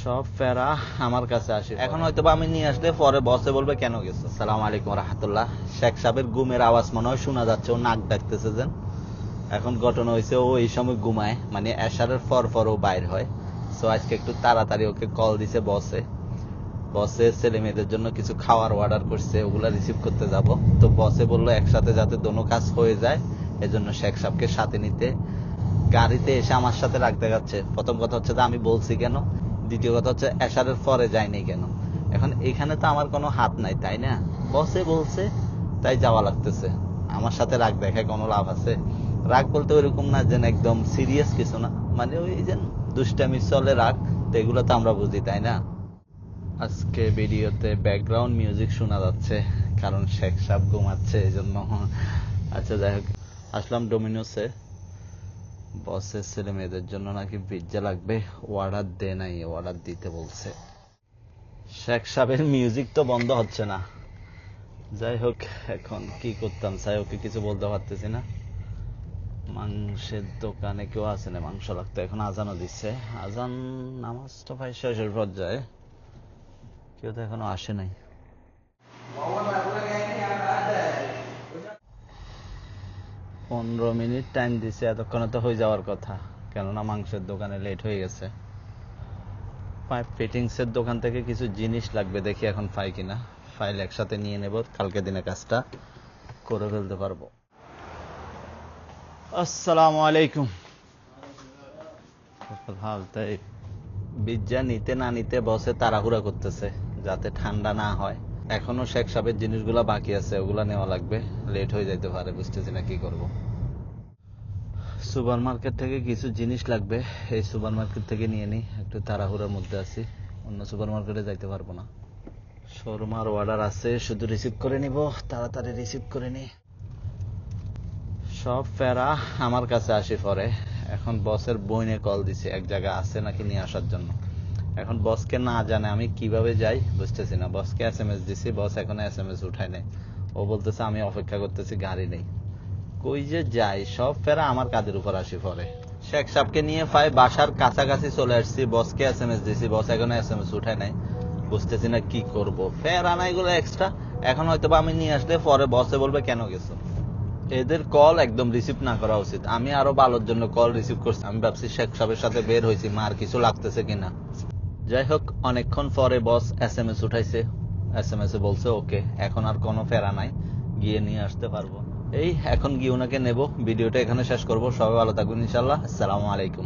সব ফেরা আমার কাছে আসে। এখন হয়তো আমি নিয়ে আসলে পরে বসে বলবে কেন গেছো। আসসালামু আলাইকুম রাহমাতুল্লাহ। শেখ সাহেবের ঘুমের আওয়াজ মনে হয় শোনা যাচ্ছে, ও নাক ডাকতেছে যেন। এখন ঘটনা হয়েছে, ও এই সময় ঘুমায়, মানে এশারের পর ও বাইর হয়। সো আজকে একটু তাড়াতাড়ি ওকে কল দিছে বসে ছেলে মেয়েদের জন্য কিছু খাওয়ার অর্ডার করছে, ওগুলা রিসিভ করতে যাব। তো বসে বললো একসাথে যাতে দোনো কাজ হয়ে যায়, এজন্য শেখ সাহেবকে সাথে নিতে। গাড়িতে এসে আমার সাথে রাখ দেখাচ্ছে। প্রথম কথা হচ্ছে যে আমি বলছি কেন, দ্বিতীয় কথা হচ্ছে এশারের পরে যায়নি কেন। এখন এখানে তো আমার কোনো হাত নাই, তাই না? বসে বলছে তাই যাওয়া লাগতেছে। আমার সাথে রাগ দেখায় কোনো লাভ আছে? রাগ বলতে ওইরকম না যেন একদম সিরিয়াস কিছু না, মানে ওই যে দুষ্টামি চলে রাগ, তো এগুলো তো আমরা বুঝি, তাই না? আজকে ভিডিওতে ব্যাকগ্রাউন্ড মিউজিক শোনা যাচ্ছে, কারণ শেখ সাহেব ঘুমাচ্ছে এই জন্য। আচ্ছা যাই হোক, আসলাম ডোমিনোসে। বসের ছেলে মেয়েদের জন্য নাকি পিৎজা লাগবে, অর্ডার দে নাই, অর্ডার দিতে বলছে। শেখ সাহেবের মিউজিক তো বন্ধ হচ্ছে না। যাই হোক, এখন কি করতাম চাই, ওকে কিছু বলতে পারতেছি না। মাংসের দোকানে কেউ আছে না, মাংস লাগতো। এখন আজানও দিচ্ছে, আজান নামাজটা ভাই শেষের পর্যায়ে, কেউ তো এখনো আসে নাই। 15 মিনিট টাইম দিছে, এতক্ষণে তো হয়ে যাওয়ার কথা, কেননা মাংসের দোকানে লেট হয়ে গেছে। পাইপ ফিটিংস এর দোকান থেকে কিছু জিনিস লাগবে, দেখি এখন পাই কিনা। ফাইল একসাথে নিয়ে নেব, কালকে দিনে কাজটা করে ফেলতে পারবো। আসসালামু আলাইকুম। হাল তাই বিজ্জা নিতে না নিতে বসে তাড়াহুড়া করতেছে যাতে ঠান্ডা না হয়। এখনো শেখ সাহেবের জিনিসগুলা বাকি আছে, ওগুলা নেওয়া লাগবে, লেট হয়ে যাইতে পারে, বুঝতেছি না কি করব। সুপার মার্কেট থেকে কিছু জিনিস লাগবে, এই সুপার মার্কেট থেকে নিয়ে নিই, একটু তাড়াহুড়ার মধ্যে আছি, অন্য সুপার মার্কেটে যাইতে পারবো না। শর্মার অর্ডার আছে, শুধু রিসিভ করে নিব, তাড়াতাড়ি রিসিভ করে নি। সব ফেরা আমার কাছে আসি পরে। এখন বসের বইনে কল দিছে, এক জায়গা আছে নাকি নিয়ে আসার জন্য। এখন বসকে না জানে আমি কিভাবে যাই বুঝতেছি না। বসকে এসএমএস দিছি, বস এখনো এসএমএস উঠায় নাই। ও বলতেছে আমি অপেক্ষা করতেছি, গাড়ি নেই। কই যে যাই, সব ফেরা আমার কাঁধের উপর আসি পরে। শেখ সাহেবকে নিয়ে প্রায় বাসার কাছাকাছি চলে আসছি, বসকে এসএমএস দিছি, বস এখনো এসএমএস উঠায় নাই। বুঝতেছি না কি করব, ফেরা নাই গুলো এক্সট্রা। এখন হয়তো আমি নিয়ে আসলে পরে বসে বলবে কেন গেছো। এদের কল একদম রিসিভ না করা উচিত। আমি আরো ভালোর জন্য কল রিসিভ করছি, আমি ভাবছি শেখ সাহেবের সাথে বের হয়েছি, মার কিছু লাগতেছে কিনা। যাই হোক, অনেকক্ষণ পরে বস এসএমএস উঠাইছে, এসএমএস এ বলছে ওকে, এখন আর কোনো ফেরা নাই, গিয়ে নিয়ে আসতে পারবো। এই এখন গিয়ে ওনাকে নেব। ভিডিওটা এখানে শেষ করব। সবাই ভালো থাকবেন ইনশাআল্লাহ। আসসালামু আলাইকুম।